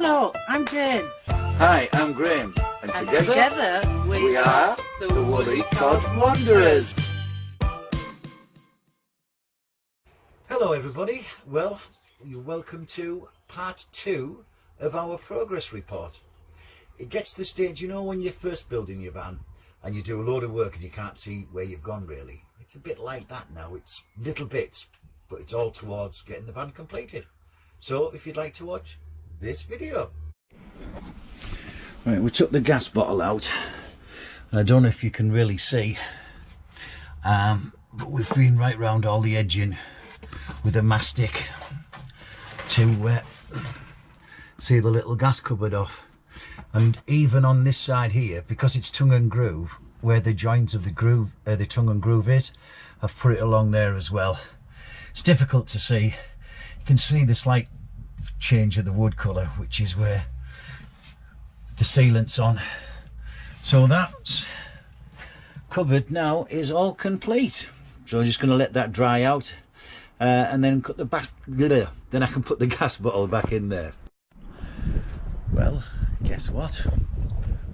Hello, I'm Jane. Hi, I'm Graham, and together we are the Woolly Cod Wanderers. Hello everybody, well, you're welcome to part 2 of our progress report. It gets to the stage, you know, when you're first building your van and you do a load of work and you can't see where you've gone really. It's a bit like that now. It's little bits, but it's all towards getting the van completed. So if you'd like to watch this video. Right, we took the gas bottle out. I don't know if you can really see, but we've been right round all the edging with a mastic to see the little gas cupboard off. And even on this side here, because it's tongue and groove, where the joint of the groove, the tongue and groove is, I've put it along there as well. It's difficult to see. You can see the slight change of the wood colour, which is where the sealant's on. So that cupboard now is all complete. So I'm just going to let that dry out and then cut the back. Then I can put the gas bottle back in there. Well, guess what?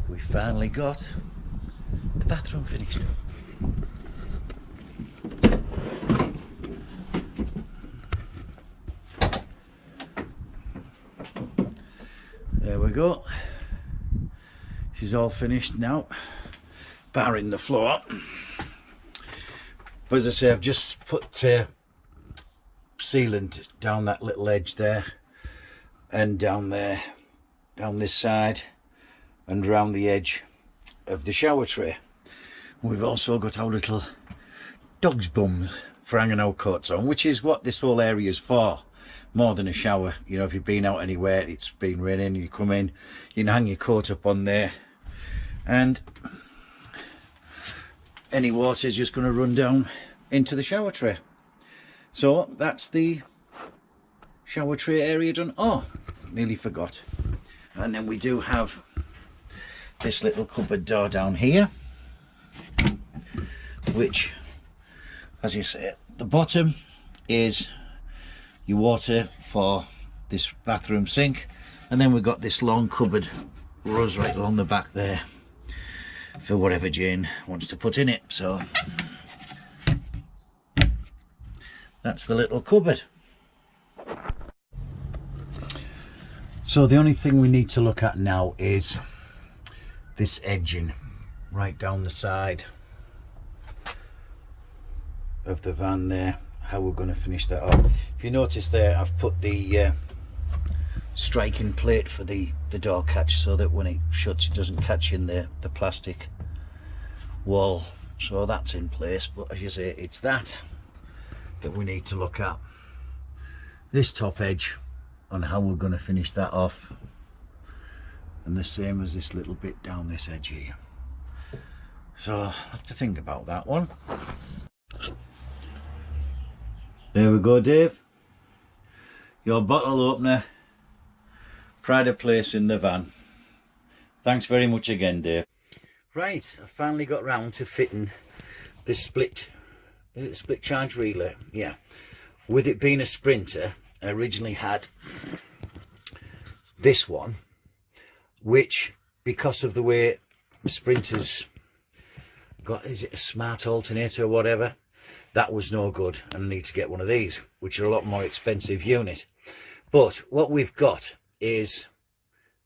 We finally got the bathroom finished. There we go. She's all finished now, barring the floor. But as I say, I've just put sealant down that little edge there, and down there, down this side, and round the edge of the shower tray. We've also got our little dog's bums for hanging our coats on, which is what this whole area is for, more than a shower. You know, if you've been out anywhere, it's been raining, you come in, you can hang your coat up on there, and any water is just going to run down into the shower tray. So that's the shower tray area done. Oh, nearly forgot. And then we do have this little cupboard door down here, which, as you say, the bottom is your water for this bathroom sink, and then we've got this long cupboard runs right along the back there for whatever Jane wants to put in it. So that's the little cupboard. So the only thing we need to look at now is this edging right down the side of the van there, how we're going to finish that off. If you notice there, I've put the striking plate for the door catch, so that when it shuts it doesn't catch in the plastic wall. So that's in place. But as you say, it's that we need to look at, this top edge, on how we're going to finish that off, and the same as this little bit down this edge here. So I'll have to think about that one. There we go, Dave, your bottle opener, pride of place in the van. Thanks very much again, Dave. Right, I finally got round to fitting this split charge relay. Yeah, with it being a Sprinter, I originally had this one, which, because of the way Sprinters got, is it a smart alternator or whatever, that was no good, and I need to get one of these, which are a lot more expensive unit. But what we've got is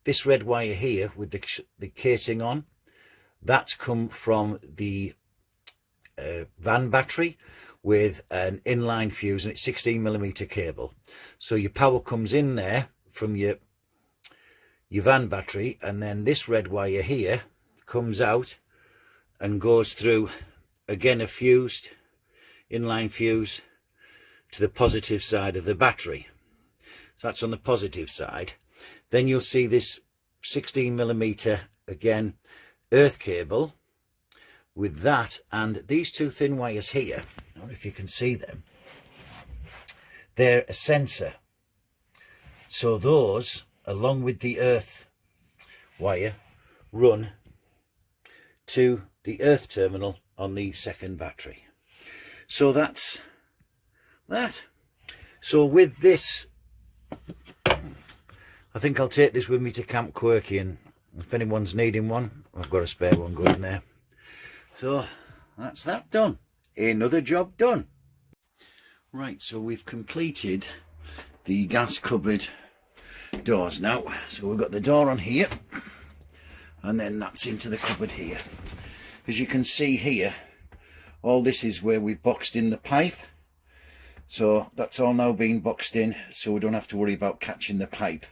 this red wire here with the casing on. That's come from the van battery with an inline fuse, and it's 16mm cable. So your power comes in there from your van battery, and then this red wire here comes out and goes through, again, a fused inline fuse to the positive side of the battery. So that's on the positive side. Then you'll see this 16mm again earth cable with that, and these two thin wires here, I don't know if you can see them, they're a sensor. So those, along with the earth wire, run to the earth terminal on the second battery. So that's that. So with this, I think I'll take this with me to Camp Quirky, and if anyone's needing one, I've got a spare one going there. So that's that done. Another job done. Right, so we've completed the gas cupboard doors now. So we've got the door on here, and then that's into the cupboard here. As you can see here, all this is where we've boxed in the pipe. So that's all now been boxed in, so we don't have to worry about catching the pipe.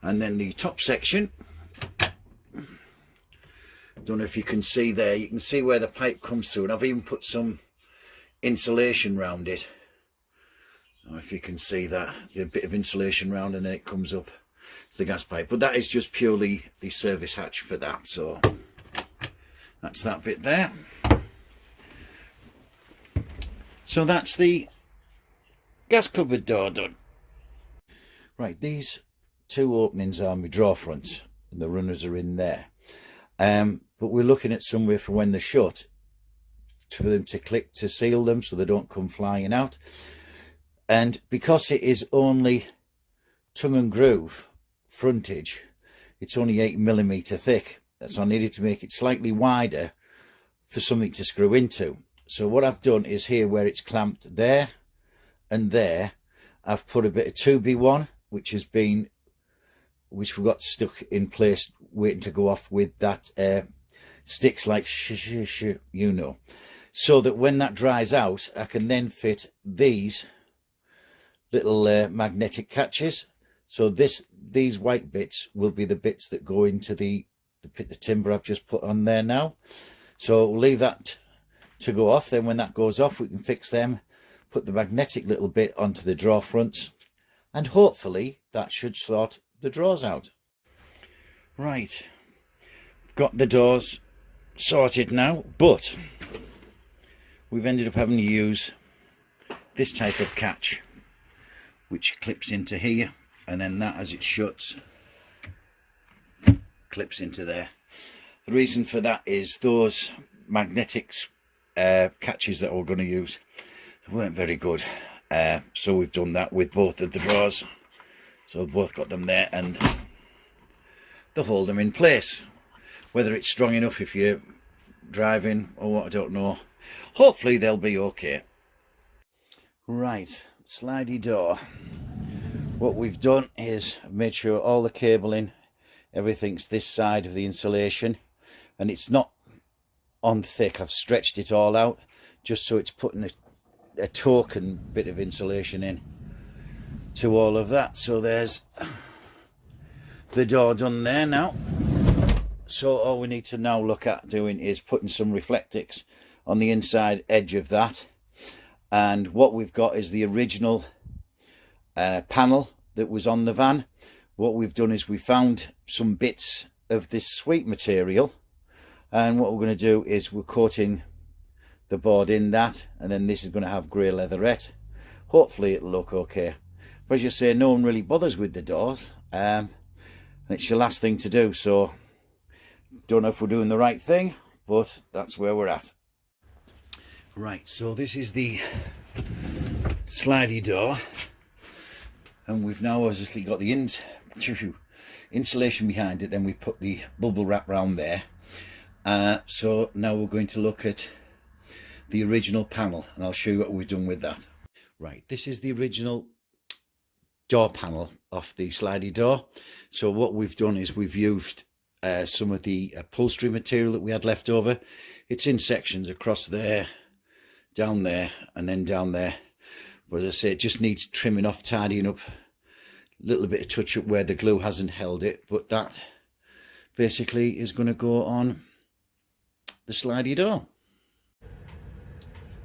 And then the top section, don't know if you can see there, you can see where the pipe comes through, and I've even put some insulation round it. I don't know if you can see that, a bit of insulation round, and then it comes up to the gas pipe. But that is just purely the service hatch for that, so that's that bit there. So that's the gas cupboard door done. Right, these two openings are my drawer fronts, and the runners are in there. But we're looking at somewhere for when they're shut, for them to click to seal them so they don't come flying out. And because it is only tongue and groove frontage, it's only 8mm thick, so I needed to make it slightly wider for something to screw into. So what I've done is here where it's clamped there and there, I've put a bit of 2B1 which we got stuck in place waiting to go off with that sticks like you know, so that when that dries out I can then fit these little magnetic catches. So these white bits will be the bits that go into the timber I've just put on there now. So we'll leave that to go off. Then when that goes off, we can fix them, put the magnetic little bit onto the drawer fronts, and hopefully that should sort the drawers out. Right, got the doors sorted now, but we've ended up having to use this type of catch which clips into here, and then that, as it shuts, clips into there. The reason for that is those magnetics catches that we're going to use weren't very good, so we've done that with both of the drawers. So we've both got them there, and they'll hold them in place. Whether it's strong enough if you're driving or what, I don't know. Hopefully they'll be okay. Right, slidey door. What we've done is made sure all the cabling, everything's this side of the insulation, and it's not on thick. I've stretched it all out just so it's putting a token bit of insulation in to all of that. So there's the door done there now. So all we need to now look at doing is putting some reflectix on the inside edge of that. And what we've got is the original panel that was on the van. What we've done is we found some bits of this sweet material, and what we're going to do is we're coating the board in that, and then this is going to have grey leatherette. Hopefully it'll look okay. But as you say, no one really bothers with the doors, and it's your last thing to do, so don't know if we're doing the right thing, but that's where we're at. Right, so this is the slidey door, and we've now obviously got the insulation behind it. Then we put the bubble wrap round there. So now we're going to look at the original panel, and I'll show you what we've done with that. Right, this is the original door panel off the slidey door. So what we've done is we've used some of the upholstery material that we had left over. It's in sections across there, down there, and then down there. But as I say, it just needs trimming off, tidying up, a little bit of touch up where the glue hasn't held it. But that basically is going to go on the slidey door.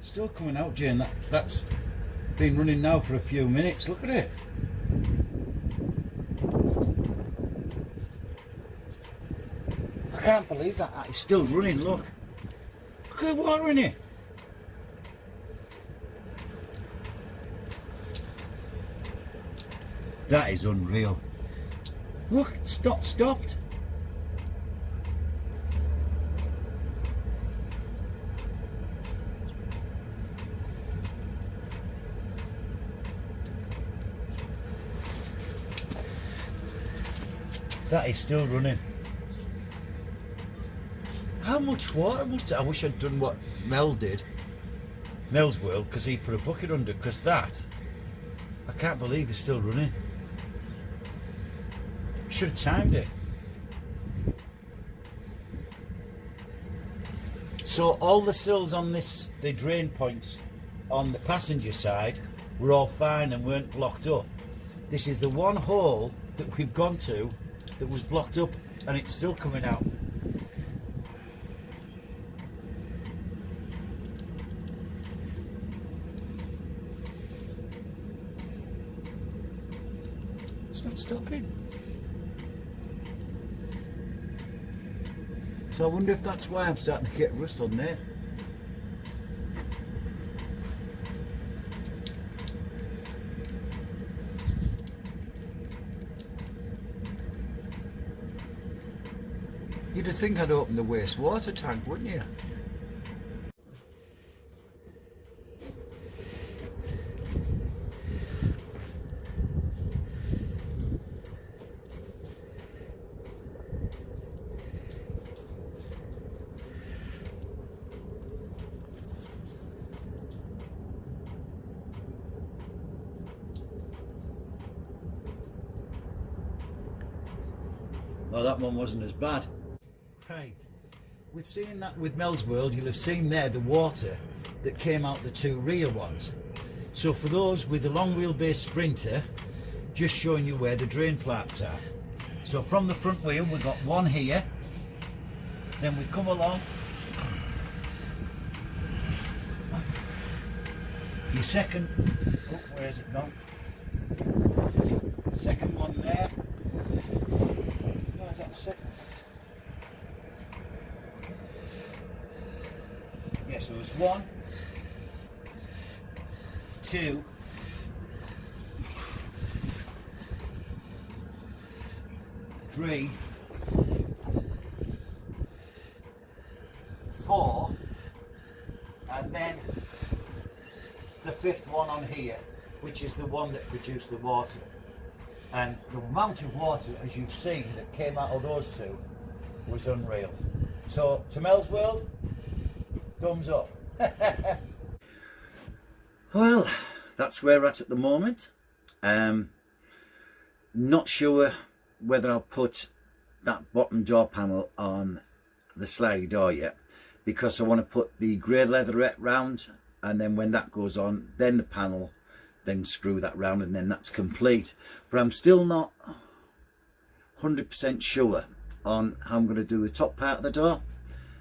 Still coming out, Jane. That's been running now for a few minutes. Look at it. I can't believe that it's still running. Look at the water in it. That is unreal. Look, it's not stopped. That is still running. How much water must it? I wish I'd done what Mel did. Mel's World, because he put a bucket under, because that, I can't believe it's still running. Should have timed it. So all the sills on this, the drain points on the passenger side, were all fine and weren't blocked up. This is the one hole that we've gone to that was blocked up, and it's still coming out. It's not stopping. So I wonder if that's why I'm starting to get rust on there. You'd think I'd open the wastewater tank, wouldn't you? Well, that one wasn't as bad. Right. With seeing that with Mel's World, you'll have seen there the water that came out the two rear ones. So for those with the long wheelbase Sprinter, just showing you where the drain plants are. So from the front wheel, we've got one here. Then we come along. Your second, oh, where's it gone? Second one there. Where's that second? Yeah, so it's 1, 2, 3, 4, and then the fifth one on here, which is the one that produced the water. And the amount of water, as you've seen, that came out of those two was unreal. So to Mel's World, thumbs up. Well, that's where we're at the moment. Not sure whether I'll put that bottom door panel on the sliding door yet, because I want to put the grey leatherette round, and then when that goes on, then the panel, then screw that round, and then that's complete. But I'm still not 100% sure on how I'm going to do the top part of the door.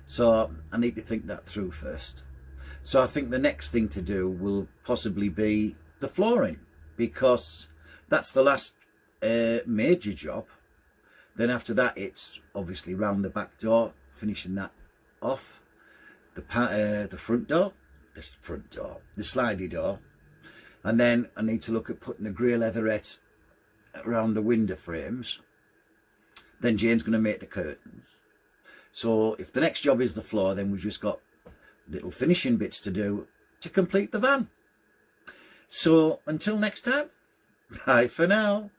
So I need to think that through first. So I think the next thing to do will possibly be the flooring, because that's the last major job. Then after that, it's obviously round the back door, finishing that off. The front door, the slidey door. And then I need to look at putting the grey leatherette around the window frames. Then Jane's going to make the curtains. So if the next job is the floor, then we've just got little finishing bits to do to complete the van. So until next time, bye for now.